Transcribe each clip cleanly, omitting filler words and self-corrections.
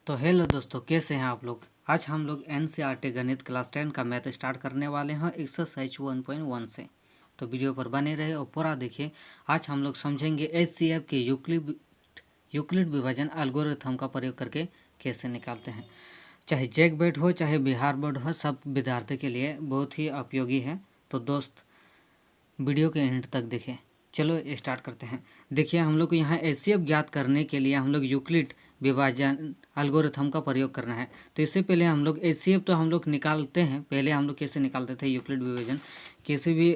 तो हेलो दोस्तों, कैसे हैं आप लोग। आज हम लोग एनसीईआरटी गणित क्लास 10 का मैथ स्टार्ट करने वाले हैं एक्सरसाइज 1.1 से। तो वीडियो पर बने रहे और पूरा देखिए। आज हम लोग समझेंगे एचसीएफ के यूक्लिड विभाजन एल्गोरिथम का प्रयोग करके कैसे निकालते हैं। चाहे जैक बोर्ड हो चाहे बिहार बोर्ड हो, सब विद्यार्थी के लिए बहुत ही उपयोगी है। तो दोस्त वीडियो के एंड तक देखें। चलो स्टार्ट करते हैं। देखिए, हम लोग को यहाँ एचसीएफ ज्ञात करने के लिए हम लोग यूक्लिड विभाजन एल्गोरिथम का प्रयोग करना है। तो इससे पहले हम लोग एचसीएफ तो हम लोग निकालते हैं। पहले हम लोग कैसे निकालते थे यूक्लिड विभाजन, किसी भी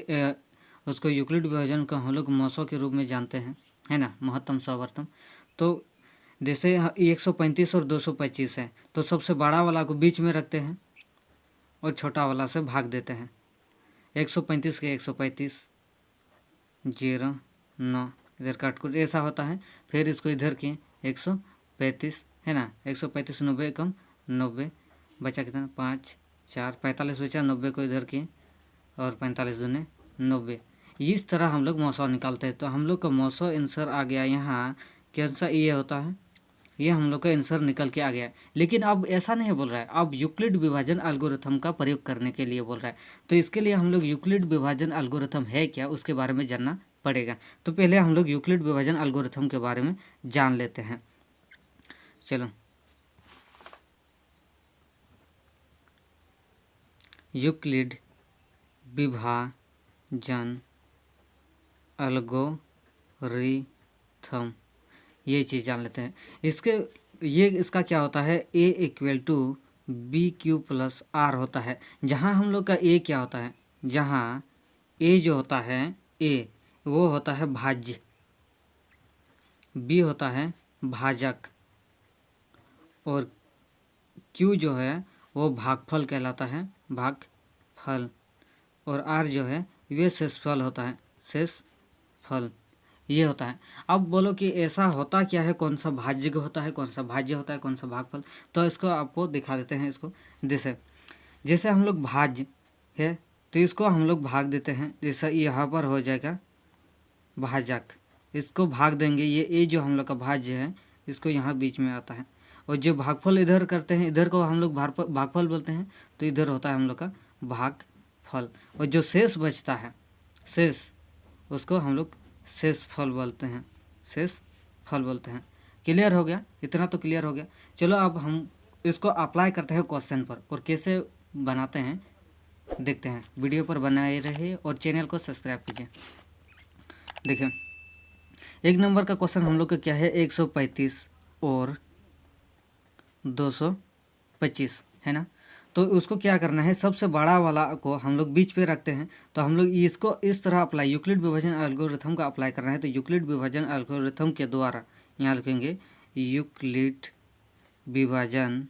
उसको यूक्लिड विभाजन को हम लोग मौसों के रूप में जानते हैं, है ना, महत्तम सर्वोत्तम। तो जैसे 135 और 225 है, तो सबसे बड़ा वाला को बीच में रखते हैं और छोटा वाला से भाग देते हैं। 135 के 135 0 9 इधर काट कुट ऐसा होता है। फिर इसको इधर किए 135, है ना, 135 90 कम 90 बचा कितना 5 4 45 बचा, 90 को इधर किए और 45 दूने 90। इस तरह हम लोग मौसौ निकालते हैं। तो हम लोग का मौसौ आंसर आ गया यहाँ। कौन सा ये होता है, ये हम लोग का आंसर निकल के आ गया है। लेकिन अब ऐसा नहीं बोल रहा है, अब यूक्लिड विभाजन एल्गोरिथम का प्रयोग करने के लिए बोल रहा है। तो इसके लिए हम लोग यूक्लिड विभाजन एल्गोरिथम है क्या, उसके बारे में जानना पड़ेगा। तो पहले हम लोग यूक्लिड विभाजन एल्गोरिथम के बारे में जान लेते हैं। चलो, यूक्लिड विभाजन एल्गोरिथम, ये चीज़ जान लेते हैं। इसका क्या होता है, A equal to B Q plus R होता है। जहाँ हम लोग का ए क्या होता है, जहाँ ए जो होता है, ए वो होता है भाज्य, बी होता है भाजक, और क्यू जो है वो भागफल कहलाता है, भागफल, और आर जो है ये शेषफल होता है, शेषफल ये होता है। अब बोलो कि ऐसा होता क्या है, कौन सा भाज्य होता है, कौन सा भाज्य होता है, कौन सा भागफल। तो इसको आपको दिखा देते हैं। इसको जैसे हम लोग भाज्य है तो इसको हम लोग भाग देते हैं। जैसा यहाँ पर हो जाएगा भाजक, इसको भाग देंगे। ये ए जो हम लोग का भाज्य है इसको यहाँ बीच में आता है। और जो भागफल इधर करते हैं, इधर को हम लोग भागफल बोलते हैं। तो इधर होता है हम लोग का भागफल। और जो शेष बचता है, शेष, उसको हम लोग शेषफल बोलते हैं, शेषफल बोलते हैं। क्लियर हो गया, इतना तो क्लियर हो गया। चलो अब हम इसको अप्लाई करते हैं क्वेश्चन पर, और कैसे बनाते हैं देखते हैं। वीडियो पर बनाए रहिए और चैनल को सब्सक्राइब कीजिए। देखिए, एक नंबर का क्वेश्चन हम लोग का क्या है, 135 और 225, है ना। तो उसको क्या करना है, सबसे बड़ा वाला को हम लोग बीच पे रखते हैं। तो हम लोग इसको इस तरह अप्लाई, यूक्लिड विभाजन एल्गोरिथम का अप्लाई करना है। तो यूक्लिड विभाजन एल्गोरिथम के द्वारा यहाँ लिखेंगे यूक्लिड विभाजन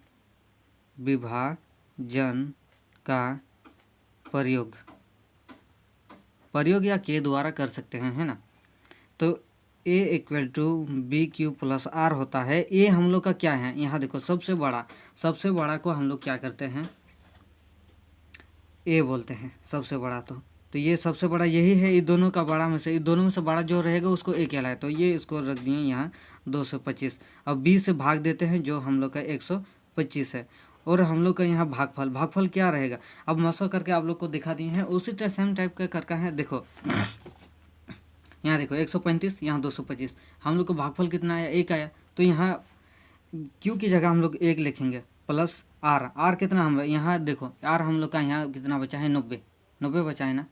का प्रयोग या के द्वारा कर सकते हैं, है ना। तो A equal to B Q plus R होता है। ए हम लोग का क्या है, यहाँ देखो सबसे बड़ा को हम लोग क्या करते हैं, ए बोलते हैं सबसे बड़ा। तो ये सबसे बड़ा यही है। इन दोनों का बड़ा में से, इन दोनों में से बड़ा जो रहेगा उसको ए कहलाए। तो ये इसको रख दिए यहाँ 225। अब बी से भाग देते हैं, जो हम लोग का 125 है। और हम लोग का यहाँ भागफल क्या रहेगा, अब मसो करके आप लोग को दिखा दिए हैं। उसी सेम टाइप का करका है। देखो यहाँ देखो 135, यहाँ 225। हम लोग को भागफल कितना आया, एक आया। तो यहाँ क्यू की जगह हम लोग एक लिखेंगे प्लस आर कितना हम यहाँ देखो, आर हम लोग का यहाँ कितना बचा है, 90 बचा है ना।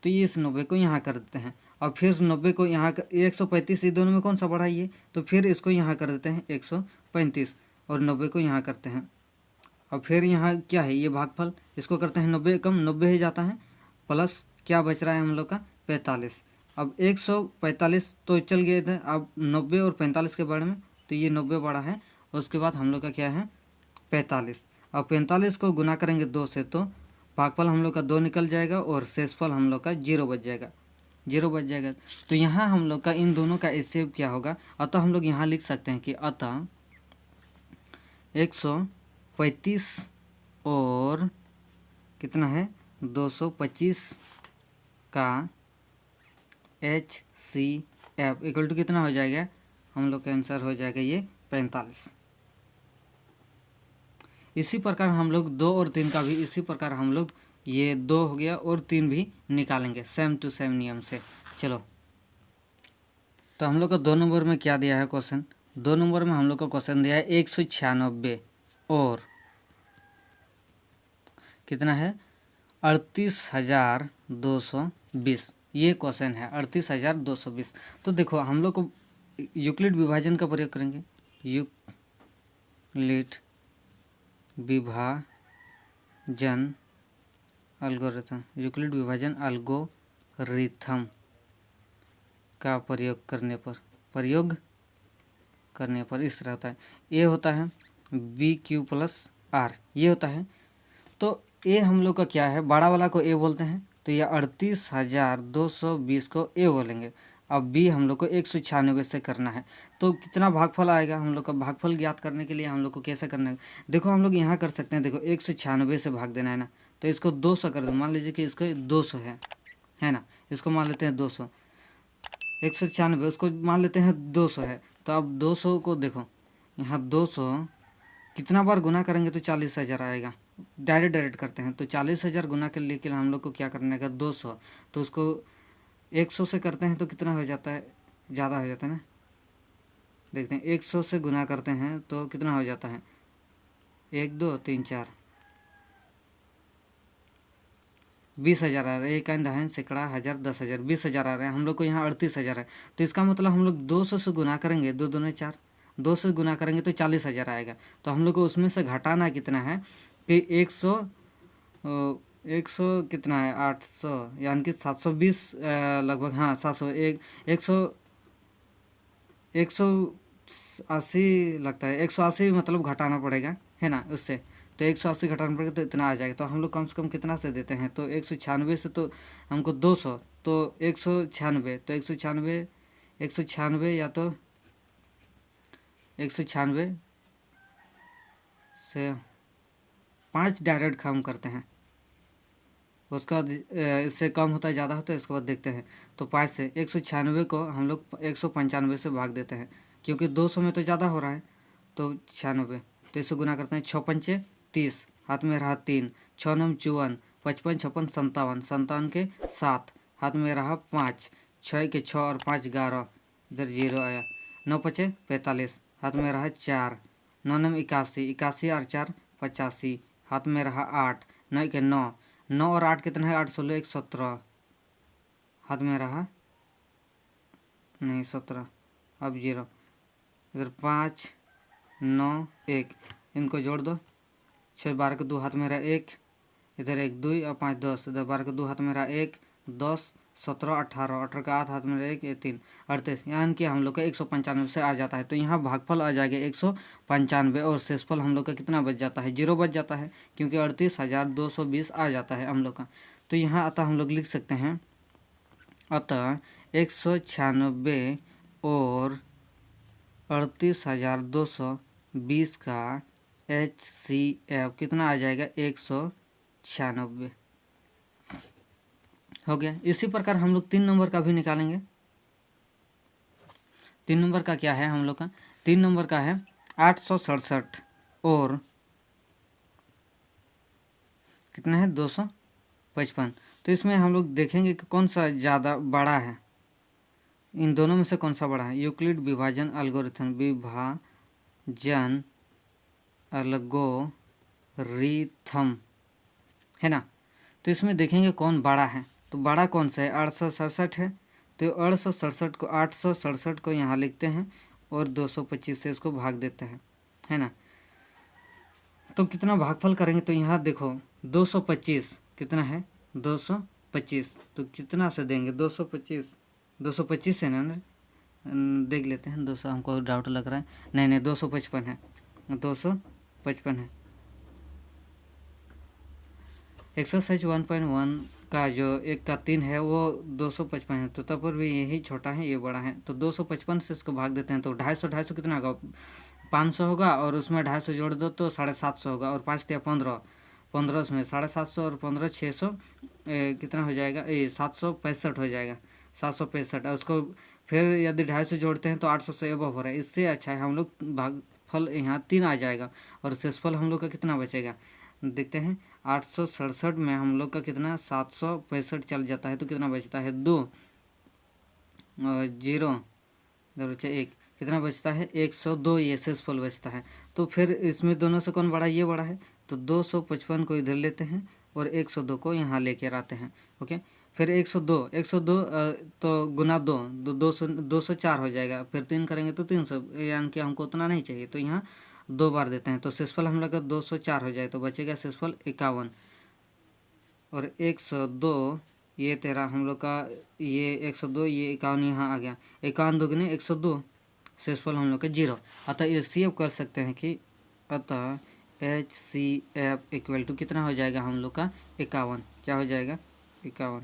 तो ये इस 90 को यहाँ कर देते हैं। और फिर 90 को यहाँ 135, ये दोनों में कौन सा बड़ा है ये, तो फिर इसको यहाँ कर देते हैं 135, और 90 को यहाँ करते हैं। और फिर यहाँ क्या है, ये भागफल, इसको करते हैं 90 कम 90 ही जाता है, प्लस क्या बच रहा है हम लोग का 45। अब 145 तो चल गए थे, अब 90 और 45 के बारे में। तो ये 90 बड़ा है, उसके बाद हम लोग का क्या है 45। अब 45 को गुना करेंगे 2 से, तो भागफल हम लोग का 2 निकल जाएगा और शेषफल हम लोग का 0 बच जाएगा। तो यहाँ हम लोग का इन दोनों का एचसीएफ क्या होगा। अतः हम लोग यहाँ लिख सकते हैं कि अतः 135 और कितना है 225 का HCF इक्वल टू कितना हो जाएगा, हम लोग का आंसर हो जाएगा ये 45। इसी प्रकार हम लोग 2 और 3 का भी इसी प्रकार हम लोग ये 2 हो गया और 3 भी निकालेंगे सेम टू सेम नियम से। चलो, तो हम लोग को 2 नंबर में क्या दिया है क्वेश्चन, 2 नंबर में हम लोग को क्वेश्चन दिया है 196 और कितना है 38,220, ये क्वेश्चन है 38,220। तो देखो हम लोग को यूक्लिड विभाजन का प्रयोग करेंगे, यूक्लिड विभाजन एल्गोरिथम, यूक्लिड विभाजन एल्गोरिथम का प्रयोग करने पर इस तरह होता है, ए होता है BQ प्लस आर, ये होता है। तो ए हम लोग का क्या है, बड़ा वाला को ए बोलते हैं, तो यह 38,220 को ए बोलेंगे। अब बी हम लोग को 196 से करना है, तो कितना भागफल आएगा, हम लोग का भागफल ज्ञात करने के लिए हम लोग को कैसे करना है, देखो हम लोग यहाँ कर सकते हैं। देखो 196 से भाग देना है ना, तो इसको 200 कर दो, मान लीजिए कि इसको 200 है ना, इसको मान लेते हैं 200, 196 उसको मान लेते हैं 200 है। तो अब 200 को देखो यहाँ 200 कितना बार गुना करेंगे तो 40,000 आएगा। डायरेक्ट करते हैं, तो 40,000 गुना के लिए हम लोग को क्या करने का 200, तो उसको 100 से करते हैं तो कितना हो जाता है, ज़्यादा हो जाता है ना, देखते हैं 100 से गुना करते हैं तो कितना हो जाता है, 1 2 3 4 20,000 आ रहा है, एक दाहिने सैकड़ा हज़ार 10,000 20,000 आ रहा है, हम लोग को यहाँ 38,000 है। तो इसका मतलब हम लोग 200 से गुना करेंगे, 2 दूने 4, 2 से गुना करेंगे तो 40,000 आएगा। तो हम लोग को उसमें से घटाना कितना है कि 100 कितना है 800 यानी कि 720 लगभग, हाँ 700 180 लगता है, 180 मतलब घटाना पड़ेगा है ना उससे, तो 180 घटाना पड़ेगा तो इतना आ जाएगा। तो हम लोग कम से कम कितना से देते हैं, तो 196 से तो हमको 200, तो 196, तो 196 या तो 196 से 5 डायरेक्ट कम करते हैं, उसका इससे कम होता है ज़्यादा होता है, इसके बाद देखते हैं। तो 5 से 196 को हम लोग 195 से भाग देते हैं, क्योंकि 200 में तो ज़्यादा हो रहा है, तो 96, तो इससे गुना करते हैं। 6 पंचे 30, हाथ में रहा 3, 6 9 54, 55 56 57, 57 के 7, हाथ में रहा 5, 6 के 6 और 5 11, इधर 0 आया। 9 पचे 45, हाथ में रहा 4, 9 9 81, 81 और 4 85, हाथ में रहा 8, 9 के 9, 9 और 8 कितना है 8 16 117, हाथ में रहा नहीं 17, अब 0, इधर 5 9 1, इनको जोड़ दो, 6 12 के 2 हाथ में रहा 1, इधर 1 2 और 5 10, इधर 12 के 2 हाथ में रहा 1 10 17 18, 18 का 8 हाथ में रहा 1 3 38, यानी कि हम लोग का 195 से आ जाता है। तो यहाँ भागफल आ जाएगा 195 और शेषफल हम लोग का कितना बच जाता है, 0 बच जाता है, क्योंकि 38,220 आ जाता है हम लोग का। तो यहाँ अतः हम लोग लिख सकते हैं, अतः 196 और 38,220 का HCF कितना आ जाएगा 196 हो गया। इसी प्रकार हम लोग 3 नंबर का भी निकालेंगे। 3 नंबर का क्या है हम लोग का, 3 नंबर का है 867 और कितना है 255। तो इसमें हम लोग देखेंगे कि कौन सा ज़्यादा बड़ा है, इन दोनों में से कौन सा बड़ा है। यूक्लिड विभाजन एल्गोरिथम, विभाजन एल्गोरिथम है ना, तो इसमें देखेंगे कौन बड़ा है। तो बड़ा कौन सा है 867 है, तो 867 को यहाँ लिखते हैं और 225 से इसको भाग देते हैं, है ना। तो कितना भागफल करेंगे, तो यहाँ देखो 225 कितना है 225, तो कितना से देंगे 225 है ना, देख लेते हैं 200, हमको डाउट लग रहा है, नहीं 255 है, 255 है। एक्सरसाइज 1.1 का जो 1 का 3 है वो 255 है, तो तब पर भी यही छोटा है ये बड़ा है, तो 255 से इसको भाग देते हैं, तो 250 कितना होगा 500 होगा, और उसमें 250 जोड़ दो तो 750 होगा, और 5 या 15 उसमें 750 और 15 600 कितना हो जाएगा, 765 हो जाएगा, 765। और उसको फिर यदि 250 जोड़ते हैं तो 800 से एबव हो रहा है। इससे अच्छा है हम लोग शेषफल यहाँ 3 आ जाएगा और शेषफल हम लोग का कितना बचेगा देखते हैं। 867 में हम लोग का कितना 765 चल जाता है तो कितना बचता है 2 और 0 बचा 1 कितना बचता है 102 ये शेषफल बचता है। तो फिर इसमें दोनों से कौन बड़ा ये बड़ा है तो 255 को इधर लेते हैं और 102 को यहाँ लेकर आते हैं। ओके फिर 102 तो गुना 204 हो जाएगा। फिर 3 करेंगे तो 300 यानी कि हमको उतना नहीं चाहिए तो यहाँ 2 बार देते हैं तो शेषफल हम लोग का 204 हो जाए तो बचेगा शेषफल 51 और 102 ये तेरा हम लोग का ये 102 ये 51 यहाँ आ गया 51 दुगने 102 शेषफल हम लोग का 0। अतः ये सी एफ कर सकते हैं कि अतः HCF इक्वल टू कितना हो जाएगा हम लोग का 51 क्या हो जाएगा 51।